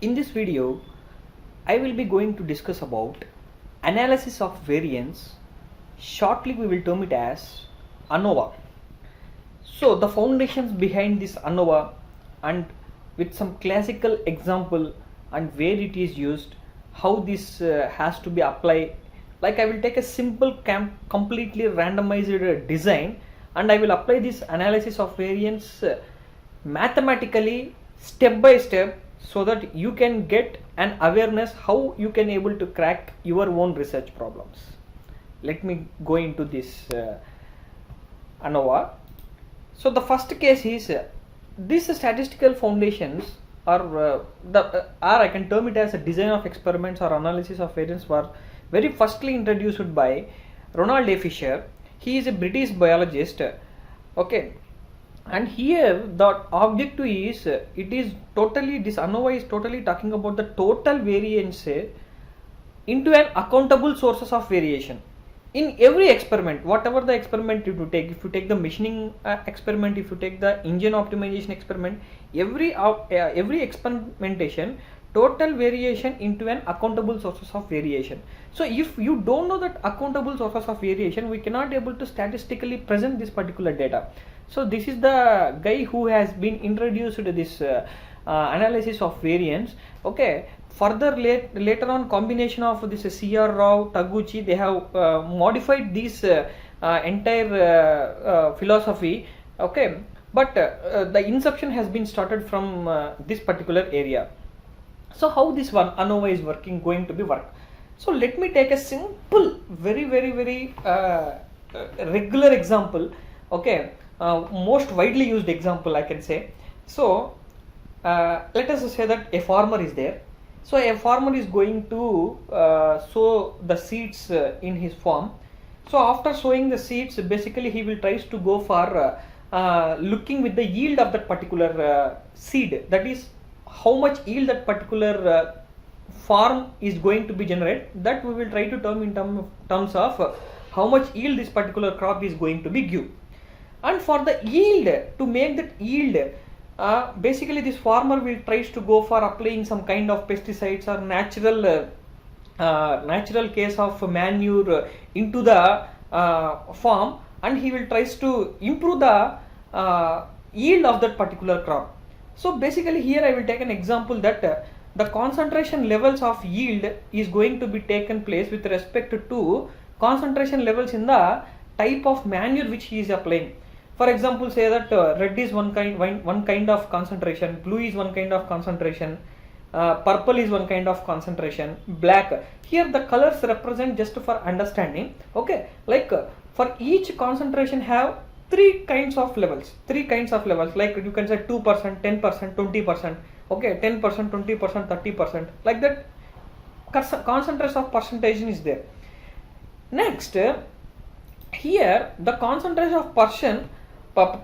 In this video, I will be going to discuss about analysis of variance. Shortly, we will term it as ANOVA. So, the foundations behind this ANOVA and with some classical example and where it is used, how this has to be applied. Like I will take a simple completely randomized design and I will apply this analysis of variance mathematically step by step so that you can get an awareness how you can able to crack your own research problems. Let me go into this ANOVA. So the first case is these statistical foundations or I can term it as a design of experiments or analysis of variance were very firstly introduced by Ronald A. Fisher. He is a British biologist. Okay, and here the objective is it is totally, this ANOVA is totally talking about the total variance into an accountable sources of variation in every experiment, whatever the experiment you take. If you take the machining experiment, if you take the engine optimization experiment, every experimentation, total variation into an accountable sources of variation. So if you don't know that accountable sources of variation, we cannot able to statistically present this particular data. So this is the guy who has been introduced to this analysis of variance. Okay, further later on combination of this C.R. Rao, Taguchi, they have modified this entire philosophy. Okay, but the inception has been started from this particular area. So how this one ANOVA is going to be work? So let me take a simple, very regular example. Okay, most widely used example I can say. So let us say that a farmer is there. So a farmer is going to sow the seeds in his farm. So after sowing the seeds, basically he will tries to go for looking with the yield of that particular seed. That is how much yield that particular farm is going to be generate. That we will try to term in terms of how much yield this particular crop is going to be give. And for the yield, to make that yield, basically this farmer will tries to go for applying some kind of pesticides or natural case of manure into the farm, and he will tries to improve the yield of that particular crop. So basically here I will take an example that the concentration levels of yield is going to be taken place with respect to concentration levels in the type of manure which he is applying. For example, say that red is one kind of concentration, blue is one kind of concentration, purple is one kind of concentration, black. Here the colors represent just for understanding. Okay, like for each concentration have three kinds of levels, like you can say 2%, 10%, 20%. Okay, 10%, 20%, 30%, like that concentration of percentage is there. Next, here the concentration of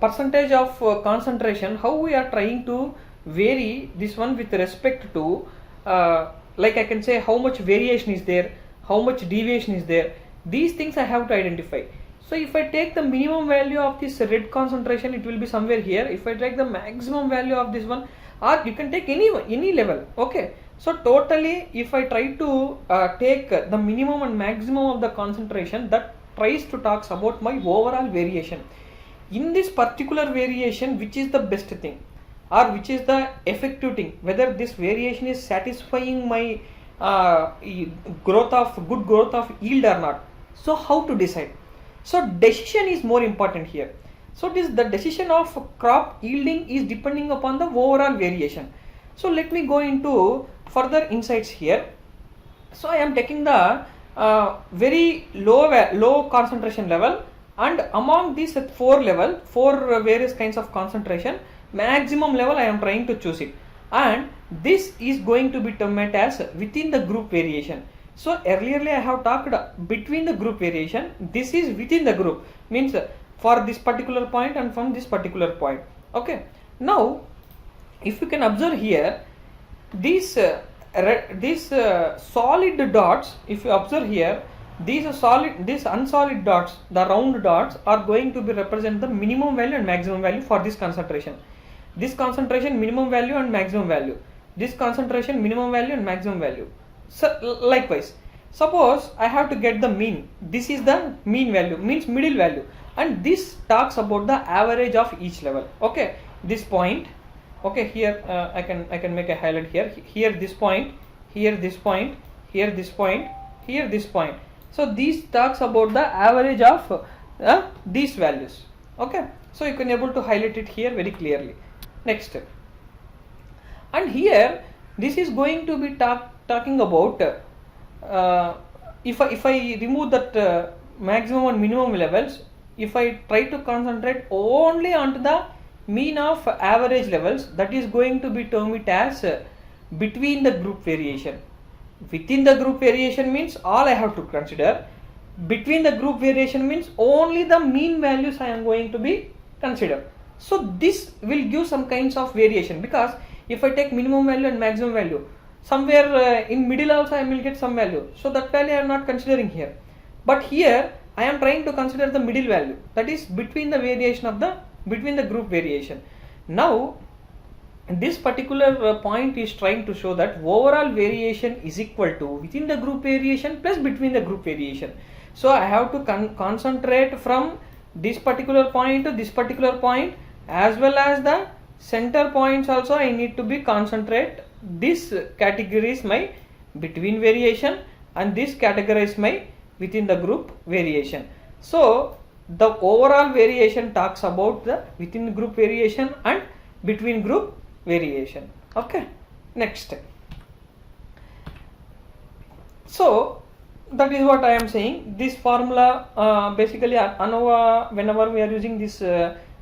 percentage of concentration, how we are trying to vary this one with respect to like I can say how much variation is there, how much deviation is there. These things I have to identify. So if I take the minimum value of this red concentration, it will be somewhere here. If I take the maximum value of this one, or you can take any level. Okay, so totally if I try to take the minimum and maximum of the concentration, that tries to talks about my overall variation. In this particular variation, which is the best thing or which is the effective thing, whether this variation is satisfying my good growth of yield or not. So how to decide? So decision is more important here. So the decision of crop yielding is depending upon the overall variation. So let me go into further insights here. So I am taking the very low concentration level, and among these four various kinds of concentration, maximum level I am trying to choose it, and this is going to be termed as within the group variation. So earlierly I have talked between the group variation. This is within the group, means for this particular point and from this particular point. Okay, now if you can observe here, these solid dots, if you observe here, these unsolid dots, the round dots are going to be represent the minimum value and maximum value for this concentration. This concentration minimum value and maximum value. this concentration minimum value and maximum value. So likewise, suppose I have to get the mean. This is the mean value, means middle value, and this talks about the average of each level. Okay, this point. Okay, here I can make a highlight here. Here this point, here this point, here this point, here this point. So these talks about the average of these values. Okay, so you can able to highlight it here very clearly. Next, and here this is going to be talking about if I remove that maximum and minimum levels, if I try to concentrate only onto the mean of average levels, that is going to be termed as between the group variation. Within the group variation means all I have to consider. Between the group variation means only the mean values I am going to be consider. So this will give some kinds of variation, because if I take minimum value and maximum value, somewhere in middle also I will get some value. So that value I am not considering here. But here I am trying to consider the middle value, that is between the variation of the between the group variation. Now this particular point is trying to show that overall variation is equal to within the group variation plus between the group variation. So I have to concentrate from this particular point to this particular point, as well as the center points also I need to be concentrate. This category is my between variation and this category is my within the group variation. So the overall variation talks about the within group variation and between group variation. Okay, next. So that is what I am saying. This formula basically ANOVA, whenever we are using this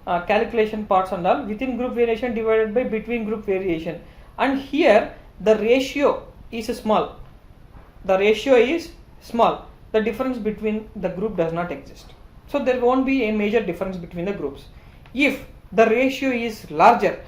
calculation parts and all, within group variation divided by between group variation, and here the ratio is small. The ratio is small. The difference between the group does not exist. So there won't be a major difference between the groups. If the ratio is larger,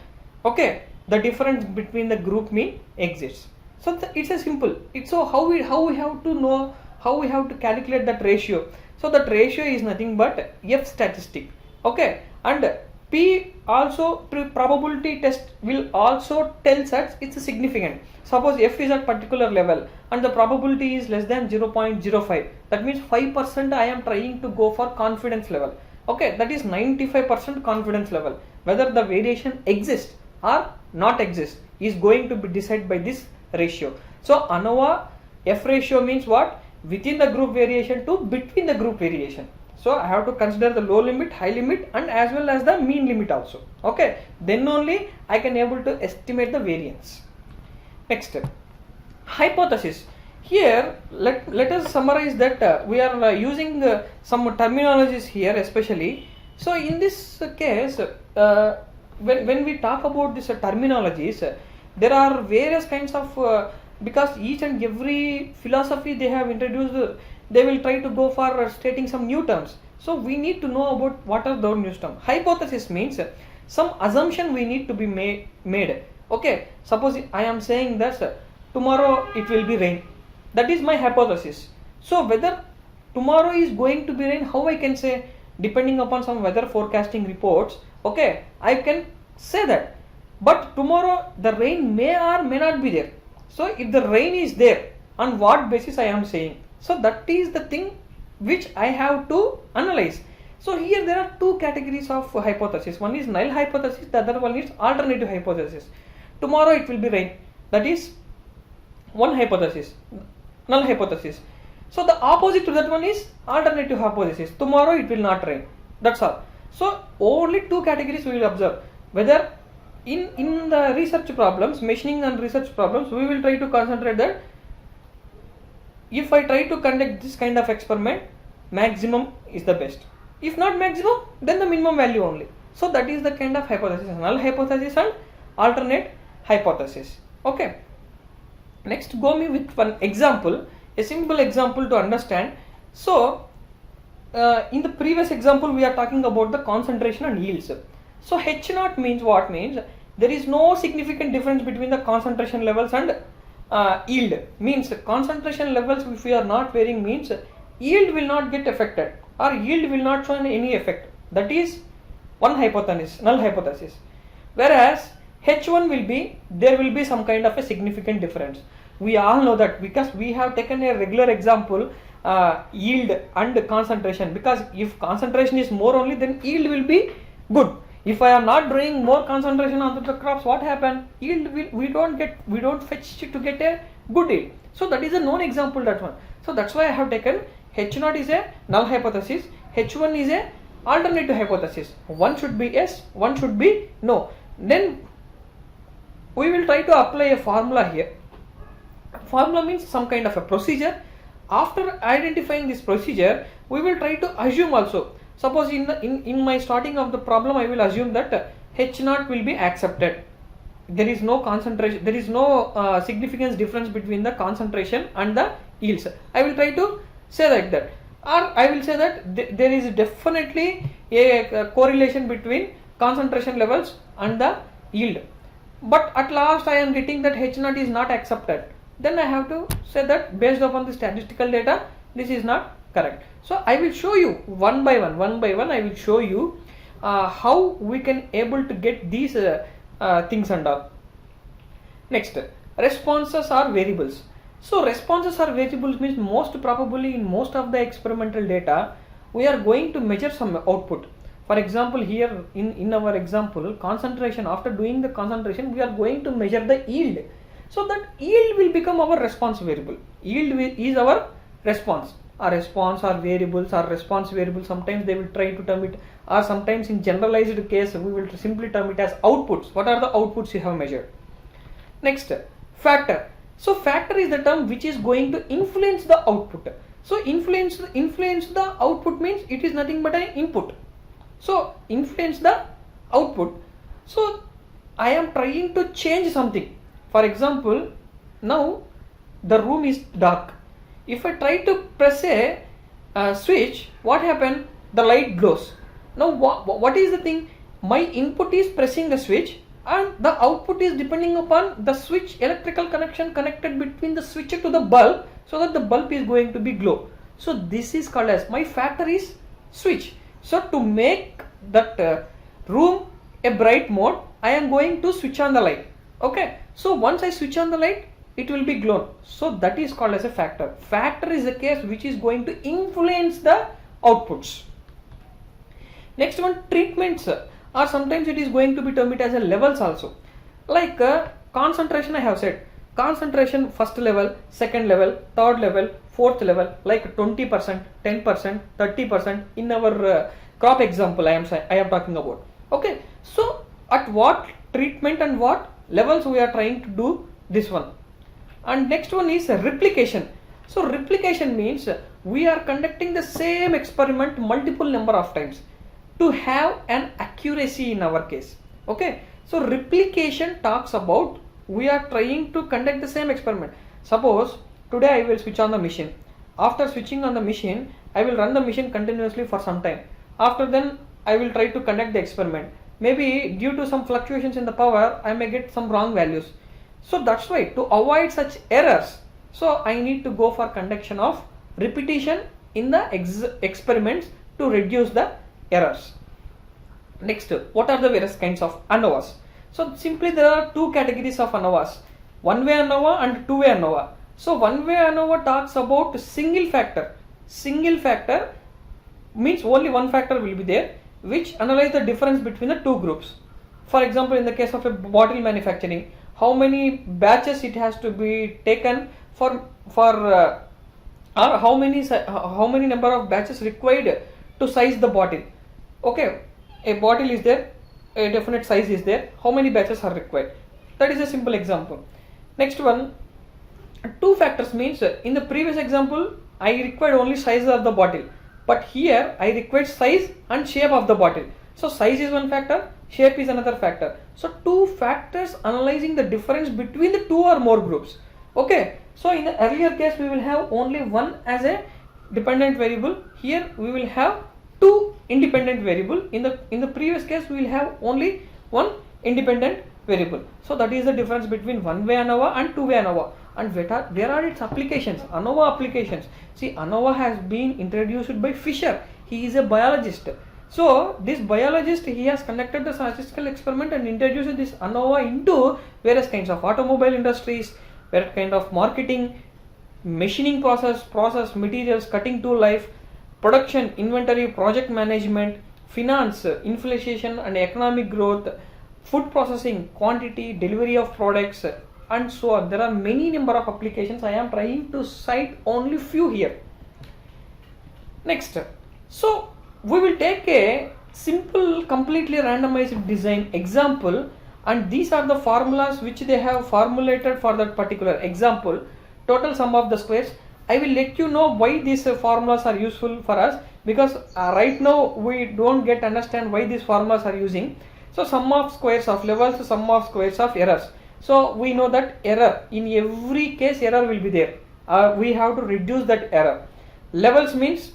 okay, the difference between the group mean exists. So it's a simple. It's so how we have to know, how we have to calculate that ratio. So that ratio is nothing but F statistic. Okay, and P also probability test will also tells us it's significant. Suppose F is at particular level and the probability is less than 0.05. That means 5% I am trying to go for confidence level. Okay, that is 95% confidence level. Whether the variation exists or not exists is going to be decided by this ratio. So ANOVA F ratio means what? Within the group variation to between the group variation. So I have to consider the low limit, high limit, and as well as the mean limit also. Okay, then only I can able to estimate the variance. Next, hypothesis. Here let us summarize that we are using some terminologies here especially. So in this case, when we talk about this terminologies, there are various kinds of because each and every philosophy they have introduced, they will try to go for stating some new terms. So we need to know about what are those new terms. Hypothesis means some assumption we need to be made. Okay, suppose I am saying that tomorrow it will be rain. That is my hypothesis. So whether tomorrow is going to be rain, how I can say? Depending upon some weather forecasting reports, okay, I can say that. But tomorrow the rain may or may not be there. So if the rain is there, on what basis I am saying? So that is the thing which I have to analyze. So here there are two categories of hypothesis. One is null hypothesis, the other one is alternative hypothesis. Tomorrow it will be rain. That is one hypothesis, null hypothesis. So the opposite to that one is alternative hypothesis. Tomorrow it will not rain. That's all. So only two categories we will observe. Whether in the research problems, machining and research problems, we will try to concentrate that if I try to conduct this kind of experiment, maximum is the best. If not maximum, then the minimum value only. So that is the kind of hypothesis, null hypothesis and alternate hypothesis. Okay. Next, go me with one example, a simple example to understand. So in the previous example we are talking about the concentration and yields. So H naught means what? Means there is no significant difference between the concentration levels and yield. Means concentration levels if we are not varying means yield will not get affected or yield will not show any effect. That is one hypothesis, null hypothesis. Whereas H1 will be, there will be some kind of a significant difference. We all know that because we have taken a regular example, yield and concentration, because if concentration is more only, then yield will be good. If I am not doing more concentration on the crops, what happen? Yield will, we don't fetch to get a good yield. So that is a known example, that one. So that's why I have taken H0 is a null hypothesis, H1 is a alternative hypothesis. One should be yes, one should be no. Then we will try to apply a formula here. Formula means some kind of a procedure. After identifying this procedure, we will try to assume also. Suppose in my starting of the problem, I will assume that H0 will be accepted. There is no concentration, there is no significance difference between the concentration and the yields. I will try to say like that, or I will say that there is definitely a correlation between concentration levels and the yield. But at last I am getting that H0 is not accepted. Then I have to say that based upon the statistical data, this is not correct. So I will show you one by one I will show you how we can able to get these things and all. Next, responses are variables. So responses are variables means most probably in most of the experimental data, we are going to measure some output. For example, here in our example, concentration, after doing the concentration, we are going to measure the yield. So that yield will become our response variable. Yield is our response. Our response are variables, our response variable, sometimes they will try to term it, or sometimes in generalized case, we will simply term it as outputs. What are the outputs you have measured? Next, factor. So factor is the term which is going to influence the output. So influence the output means it is nothing but an input. So influence the output. So I am trying to change something. For example, now the room is dark. If I try to press a switch, what happens? The light glows. Now what is the thing? My input is pressing the switch and the output is depending upon the switch electrical connection connected between the switch to the bulb, so that the bulb is going to be glow. So this is called as my factor is switch. So to make that room a bright mode, I am going to switch on the light. Okay. So once I switch on the light, it will be glown. So that is called as a factor. Factor is a case which is going to influence the outputs. Next one, treatments, or sometimes it is going to be termed as a levels also. Like concentration, I have said concentration first level, second level, third level, fourth level, like 20%, 10%, 30% in our crop example I am talking about. Okay, so at what treatment and what levels we are trying to do this one. And next one is replication. So replication means we are conducting the same experiment multiple number of times to have an accuracy in our case. Okay, so replication talks about we are trying to conduct the same experiment. Suppose today I will switch on the machine. After switching on the machine, I will run the machine continuously for some time. After then I will try to conduct the experiment. Maybe due to some fluctuations in the power, I may get some wrong values. So that's why to avoid such errors, so I need to go for conduction of repetition in the experiments to reduce the errors. Next, what are the various kinds of ANOVAs? So simply there are two categories of ANOVAs, one-way ANOVA and two-way ANOVA. So one-way ANOVA talks about single factor. Single factor means only one factor will be there, which analyze the difference between the two groups. For example, in the case of a bottle manufacturing, how many batches it has to be taken or how many number of batches required to size the bottle. Okay, a bottle is there, a definite size is there, how many batches are required. That is a simple example. Next one, two factors means in the previous example I required only size of the bottle, but here I require size and shape of the bottle. So size is one factor, shape is another factor. So two factors analyzing the difference between the two or more groups. Okay, so in the earlier case we will have only one as a dependent variable. Here we will have two independent variable. In the previous case we will have only one independent variable. So that is the difference between one-way ANOVA and two-way ANOVA. And where are its applications? ANOVA applications. See, ANOVA has been introduced by Fisher. He is a biologist. So this biologist, he has conducted the statistical experiment and introduced this ANOVA into various kinds of automobile industries, various kind of marketing, machining process materials, cutting tool life, production, inventory, project management, finance, inflation and economic growth, food processing, quantity, delivery of products, and so on. There are many number of applications. I am trying to cite only few here. Next, so we will take a simple completely randomized design example, and these are the formulas which they have formulated for that particular example. Total sum of the squares. I will let you know why these formulas are useful for us, because right now we don't get understand why these formulas are using. So sum of squares of levels, sum of squares of errors. So we know that error, in every case error will be there. We have to reduce that error. Levels means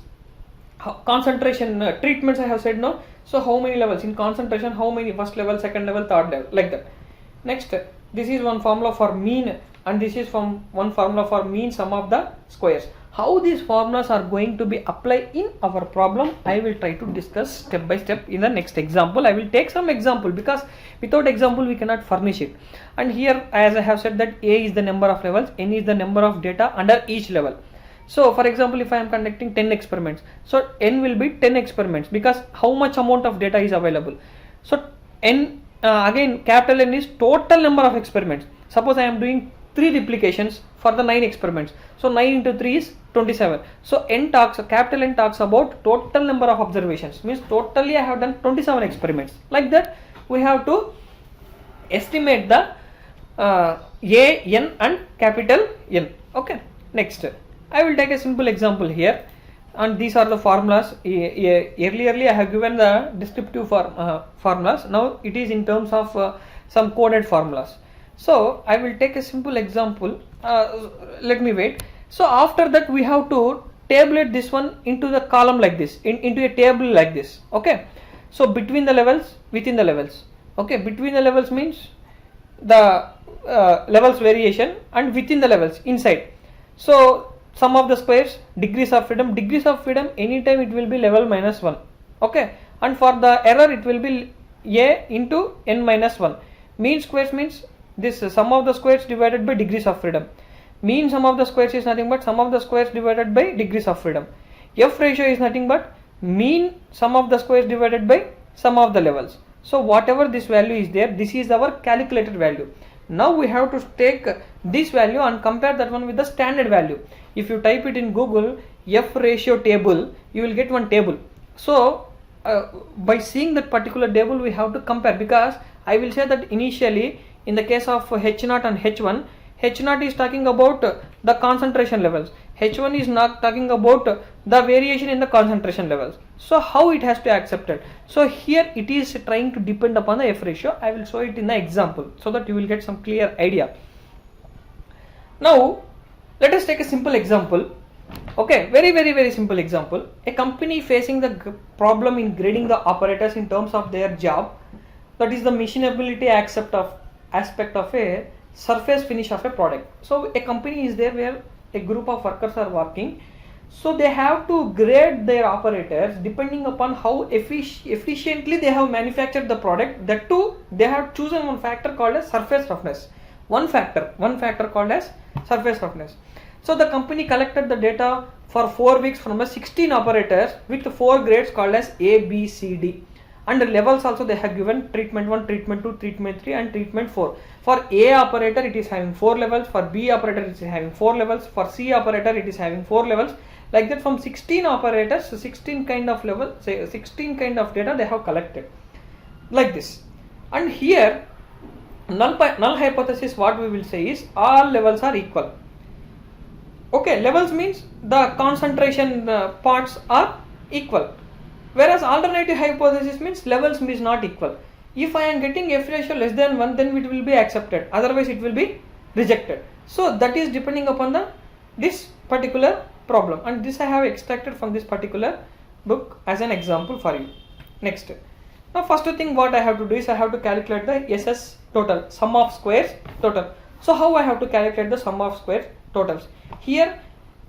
concentration treatments, I have said no. So how many levels in concentration, how many first level, second level, third level, like that. Next, this is one formula for mean, and this is from one formula for mean sum of the squares. How these formulas are going to be applied in our problem, I will try to discuss step by step in the next example. I will take some example, because without example we cannot furnish it. And here, as I have said, that A is the number of levels, N is the number of data under each level. So for example, if I am conducting 10 experiments, so N will be 10 experiments, because how much amount of data is available. So N, again capital N is total number of experiments. Suppose I am doing 3 replications for the 9 experiments. So 9 into 3 is 27. So capital N talks about total number of observations, means totally I have done 27 experiments. Like that we have to estimate the A, N and capital N. Okay. Next, I will take a simple example here, and these are the formulas. Earlierly I have given the descriptive formulas. Now it is in terms of some coded formulas. So I will take a simple example. Let me wait. So after that we have to tabulate this one into the column like this, into a table like this. Okay. So between the levels, within the levels. Okay. Between the levels means the levels variation, and within the levels inside. So sum of the squares, degrees of freedom anytime it will be level minus 1. Okay. And for the error it will be A into N minus 1. Mean squares means this sum of the squares divided by degrees of freedom. Mean sum of the squares is nothing but sum of the squares divided by degrees of freedom. F ratio is nothing but mean sum of the squares divided by sum of the levels. So whatever this value is there, this is our calculated value. Now we have to take this value and compare that one with the standard value. If you type it in Google, F ratio table, you will get one table. So by seeing that particular table we have to compare, because I will say that initially in the case of H0 and H1, H0 is talking about the concentration levels, H1 is not talking about the variation in the concentration levels. So how it has to accept it? So here it is trying to depend upon the F ratio. I will show it in the example so that you will get some clear idea. Now let us take a simple example. Okay, very simple example. A company facing the problem in grading the operators in terms of their job, that is the machinability aspect of a surface finish of a product. So a company is there where a group of workers are working. So they have to grade their operators depending upon how efficiently they have manufactured the product. That too, they have chosen one factor called as surface roughness. One factor called as surface roughness. So the company collected the data for 4 weeks from the 16 operators with 4 grades called as A, B, C, D. And the levels also they have given treatment 1, treatment 2, treatment 3 and treatment 4. For A operator it is having 4 levels, for B operator it is having 4 levels, for C operator it is having 4 levels. Like that, from 16 operators, 16 kind of level, say 16 kind of data they have collected. Like this. And here null hypothesis, what we will say is all levels are equal. Okay, levels means the concentration parts are equal. Whereas alternative hypothesis means levels is not equal. If I am getting F ratio less than 1, then it will be accepted, otherwise it will be rejected. So that is depending upon this particular problem, and this I have extracted from this particular book as an example for you. Next, now first thing what I have to do is I have to calculate the SS total, sum of squares total. So how I have to calculate the sum of squares totals? Here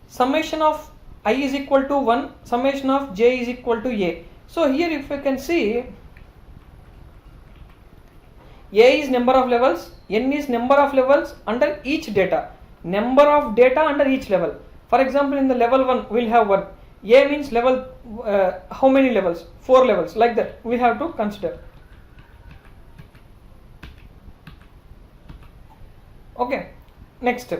summation of I is equal to 1, summation of j is equal to a. So here if you can see, A is number of levels, N is number of levels under each data, number of data under each level. For example, in the level 1 we'll have 1. A means level, how many levels? 4 levels, like that we have to consider. Okay, next.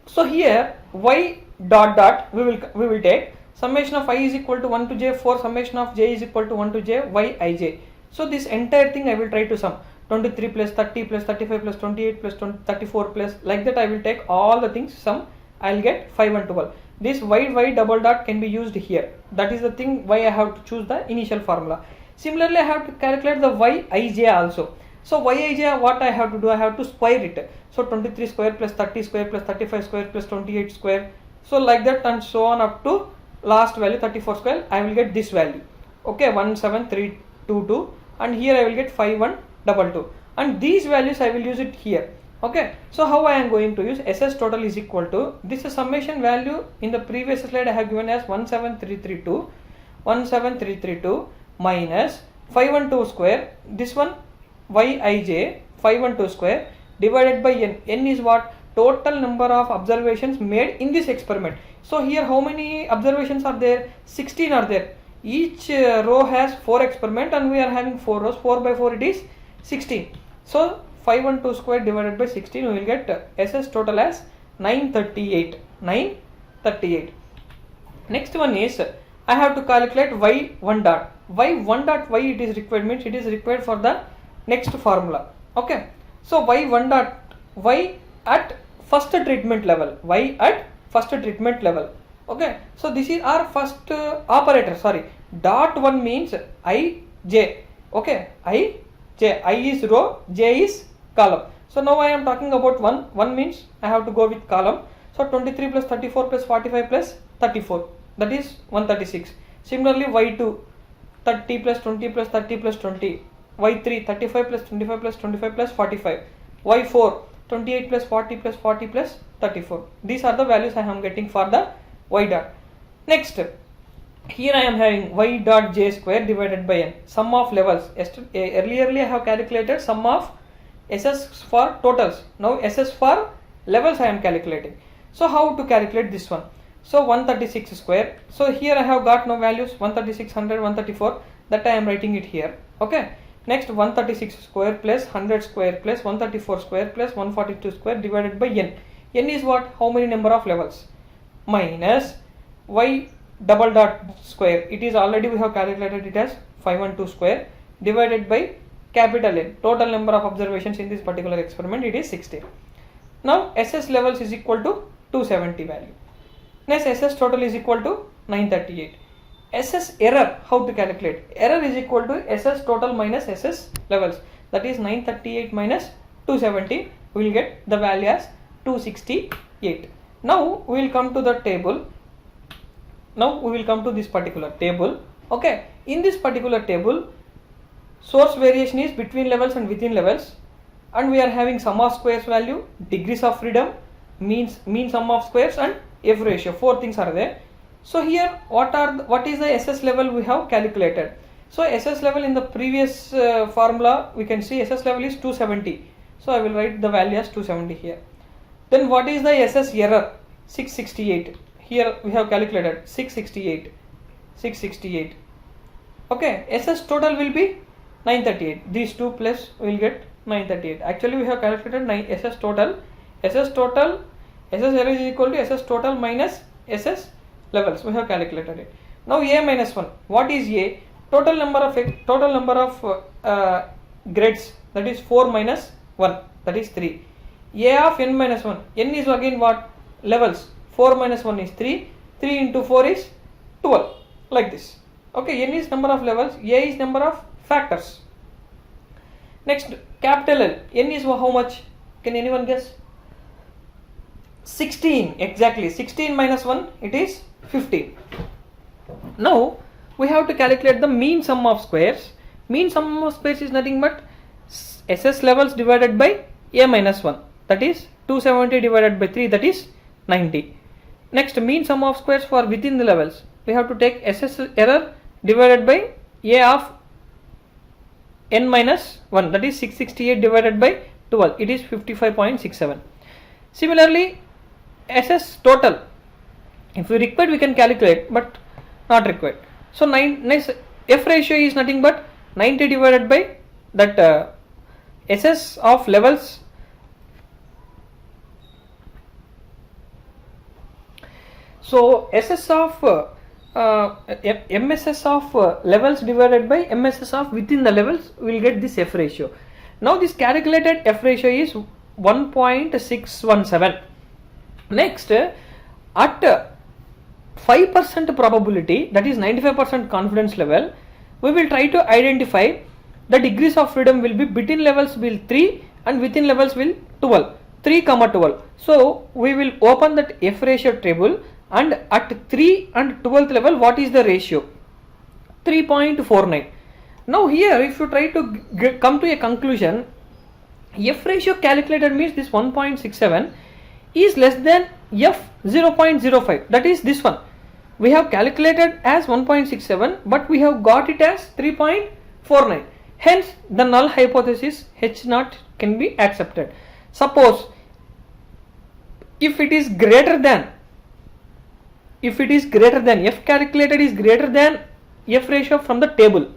So here y dot dot we will take summation of I is equal to 1 to j for summation of j is equal to 1 to j y ij. So this entire thing I will try to sum 23 plus 30 plus 35 plus 28 plus 34 plus, like that I will take all the things sum. I will get 5 and 12. This y double dot can be used here. That is the thing why I have to choose the initial formula. Similarly, I have to calculate the y ij also. So y ij, what I have to do? I have to square it. So 23 square plus 30 square plus 35 square plus 28 square. So like that and so on up to last value 34 square. I will get this value. Okay, 17322, and here I will get 5122, and these values I will use it here. Okay, so how I am going to use SS total is equal to, this is summation value in the previous slide I have given as 17332 minus 512 square, this one yij 512 square divided by n. N is what? Total number of observations made in this experiment. So here how many observations are there? 16 are there. Each row has 4 experiment and we are having 4 rows. 4 by 4 it is 16. So 512 square divided by 16, we will get SS total as 938. Next one is I have to calculate y1 dot. Y1 dot y it is required, means it is required for the next formula. Okay, so y1 dot y at first treatment level. Y at first treatment level. Okay, so this is our first operator. Sorry, dot 1 means I j. Okay, I j. I is row, j is column. So now I am talking about 1. 1 means I have to go with column. So 23 plus 34 plus 45 plus 34, that is 136. Similarly y2, 30 plus 20 plus 30 plus 20. y3, 35 plus 25 plus 25 plus 45. y4, 28 plus 40 plus 40 plus 34. These are the values I am getting for the y dot. Next, here I am having y dot j square divided by n, sum of levels. Earlierly I have calculated sum of SS for totals. Now SS for levels I am calculating. So how to calculate this one? So 136 square. So here I have got no values, 136, 100, 134, that I am writing it here. Okay. Next 136 square plus 100 square plus 134 square plus 142 square divided by n. N is what? How many number of levels? Minus y double dot square. It is already we have calculated it as 512 square divided by capital N. Total number of observations in this particular experiment, it is 16. Now SS levels is equal to 270 value. Next SS total is equal to 938. SS error, how to calculate? Error is equal to SS total minus SS levels, that is 938 minus 270. We will get the value as 268. Now we will come to the table. Now we will come to this particular table. Okay, in this particular table, source variation is between levels and within levels, and we are having sum of squares value, degrees of freedom, mean sum of squares, and F ratio. 4 things are there. So here what is the SS level we have calculated? So SS level in the previous formula we can see SS level is 270. So I will write the value as 270 here. Then what is the SS error? 668. Here we have calculated 668. Okay, SS total will be 938. These two plus we will get 938. Actually we have calculated SS total. SS error is equal to SS total minus SS levels. We have calculated it. Now A minus 1. What is A? Total number of grades, that is 4 minus 1, that is 3. A of n minus 1. N is again what? Levels. 4 minus 1 is 3. 3 into 4 is 12. Like this. Okay, n is number of levels. A is number of factors. Next, capital L. N is how much? Can anyone guess? 16. Exactly. 16 minus 1, it is 15. Now we have to calculate the mean sum of squares. Mean sum of squares is nothing but SS levels divided by A minus 1, that is 270 divided by 3, that is 90. Next, mean sum of squares for within the levels. We have to take SS error divided by a of n minus 1, that is 668 divided by 12, it is 55.67. Similarly, SS total, if we required we can calculate, but not required. So F ratio is nothing but 90 divided by that SS of levels. So SS of MSS of levels divided by MSS of within the levels, will get this F ratio. Now this calculated F ratio is 1.617. Next, at 5% probability, that is 95% confidence level, we will try to identify the degrees of freedom will be between levels will 3 and within levels will 12, 3, 12. So we will open that F ratio table, and at 3 and 12th level, what is the ratio? 3.49. Now here, if you try to come to a conclusion, F ratio calculated means this 1.67 is less than F 0.05, that is this one. We have calculated as 1.67, but we have got it as 3.49. Hence, the null hypothesis H0 can be accepted. Suppose if it is greater than F calculated is greater than F ratio from the table,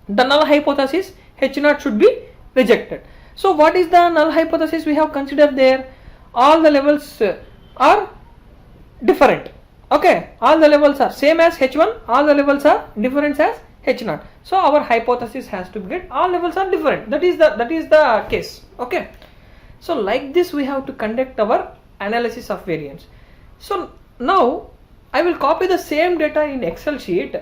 the null hypothesis H0 should be rejected. So what is the null hypothesis we have considered there? All the levels are different. Okay, all the levels are same as H1, all the levels are different as H0. So our hypothesis has to be that all levels are different. That is the case. Okay. So like this we have to conduct our analysis of variance. So now I will copy the same data in Excel sheet,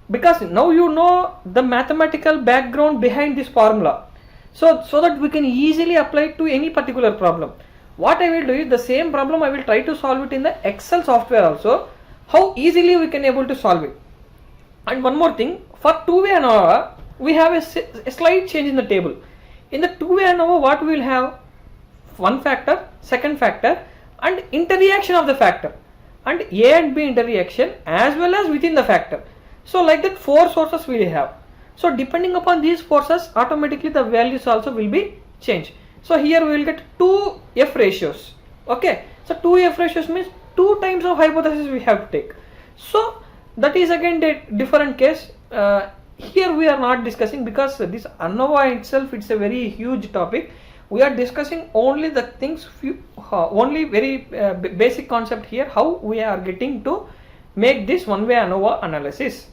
because now you know the mathematical background behind this formula, so that we can easily apply it to any particular problem. What I will do is the same problem I will try to solve it in the Excel software also, how easily we can able to solve it. And one more thing, for two-way ANOVA we have a slight change in the table. In the two-way ANOVA, what we will have? One factor, second factor, and interreaction of the factor, and A and B interreaction as well as within the factor. So like that 4 sources we will have. So depending upon these forces, automatically the values also will be changed. So here we will get 2 F ratios. Okay, so 2 F ratios means 2 times of hypothesis we have to take. So that is again a different case. Here we are not discussing, because this ANOVA itself, it's a very huge topic. We are discussing only the things, only very basic concept here, how we are getting to make this one-way ANOVA analysis.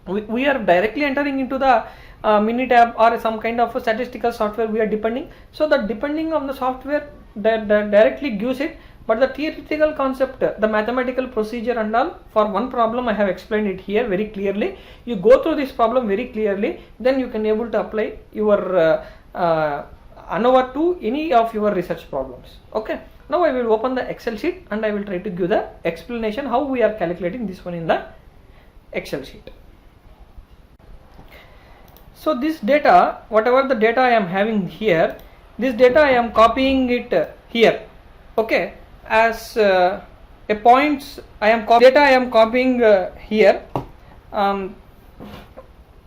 We are directly entering into the Minitab or some kind of a statistical software we are depending. So that depending on the software that directly gives it, but the theoretical concept, the mathematical procedure and all, for one problem I have explained it here very clearly. You go through this problem very clearly, then you can able to apply your ANOVA to any of your research problems. Okay, now I will open the Excel sheet and I will try to give the explanation how we are calculating this one in the Excel sheet. So this data, whatever the data I am having here, this data I am copying it here. Okay, as a points I am copying here.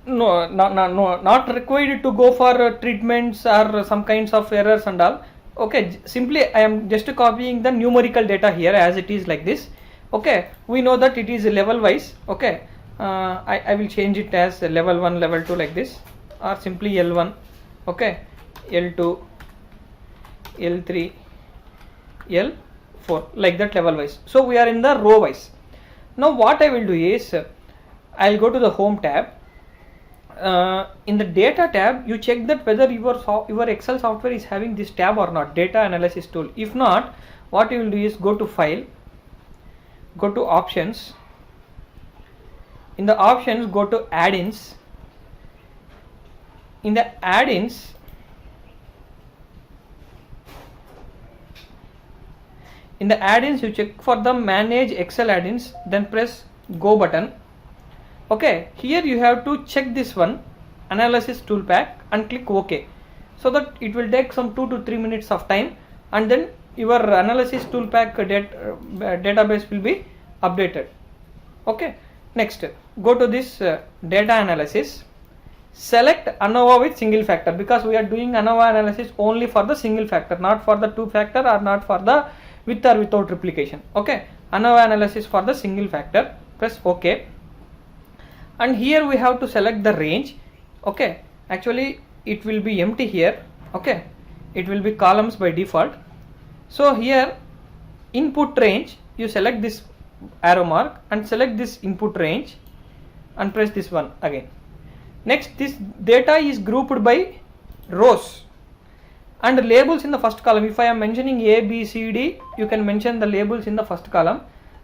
No, not required to go for treatments or some kinds of errors and all. Okay, simply I am just copying the numerical data here as it is like this. Okay, we know that it is level wise. Okay, I will change it as level 1, level 2 like this, or simply L1. Okay, L2, L3, L4, like that level wise. So we are in the row wise. Now what I will do is I will go to the home tab. In the data tab, you check that whether your Excel software is having this tab or not, data analysis tool. If not, what you will do is go to file, go to options. In the options, go to add-ins. In the add-ins, you check for the manage Excel add-ins, then press go button. Okay, here you have to check this one, analysis tool pack, and click OK, so that it will take some 2 to 3 minutes of time, and then your analysis tool pack database will be updated. Okay, next. go to this data analysis, select ANOVA with single factor, because we are doing ANOVA analysis only for the single factor, not for the two factor or not for the with or without replication. Okay, ANOVA analysis for the single factor, press OK. And here we have to select the range. Okay, actually it will be empty here. Okay, it will be columns by default. So here input range, you select this arrow mark and select this input range and press this one again. Next, this data is grouped by rows and labels in the first column. If I am mentioning A, B, C, D, you can mention the labels in the first column.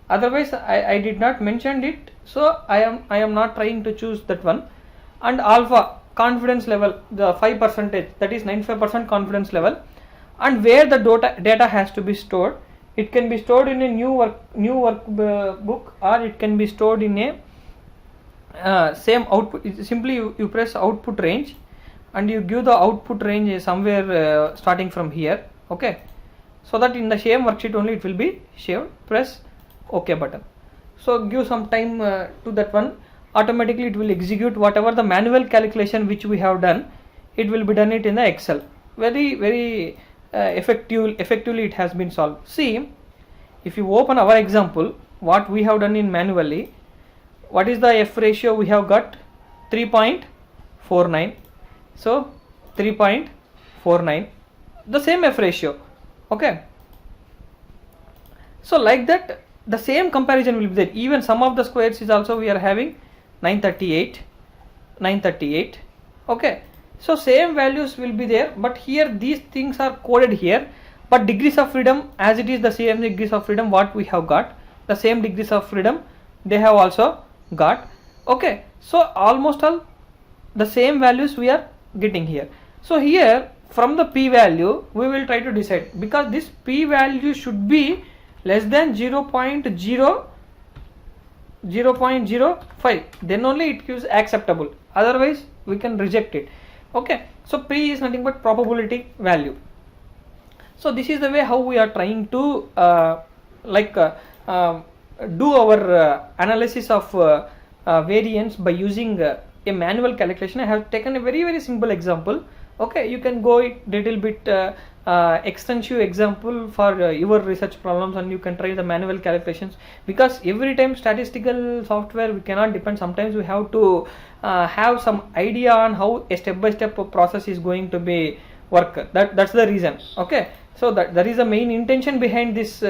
Otherwise I did not mention it, so I am not trying to choose that one. And alpha, confidence level, the 5%, that is 95% confidence level, and where the data has to be stored. It can be stored in a new workbook, or it can be stored in a same output. Simply you press output range and you give the output range somewhere starting from here. Okay, so that in the same worksheet only it will be saved. Press OK button. So give some time to that one. Automatically it will execute whatever the manual calculation which we have done. It will be done it in the Excel. Very effectively it has been solved. See, if you open our example, what we have done in manually, what is the F ratio we have got? 3.49. so 3.49, the same F ratio. Okay, so like that the same comparison will be there. Even sum of the squares is also we are having 938. Okay, so same values will be there, but here these things are coded here, but degrees of freedom, as it is the same degrees of freedom what we have got, the same degrees of freedom they have also got. Okay, so almost all the same values we are getting here. So here from the p value we will try to decide, because this p value should be less than 0.05, then only it gives acceptable, otherwise we can reject it. Okay, so p is nothing but probability value. So this is the way how we are trying to do our analysis of variance by using a manual calculation. I have taken a very simple example. Okay, you can go it little bit extensive example for your research problems, and you can try the manual calculations, because every time statistical software we cannot depend. Sometimes we have to have some idea on how a step-by-step process is going to be work. That's the reason. Okay, so that is the main intention behind this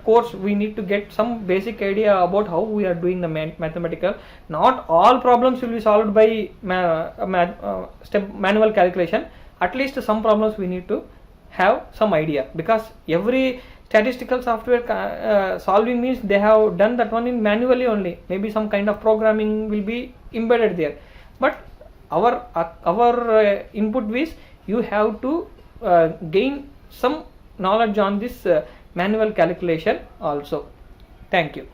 course. We need to get some basic idea about how we are doing the mathematical. Not all problems will be solved by manual calculation. At least some problems we need to have some idea, because every statistical software solving means they have done that one in manually only. Maybe some kind of programming will be embedded there, but our input is you have to gain some knowledge on this manual calculation also. Thank you.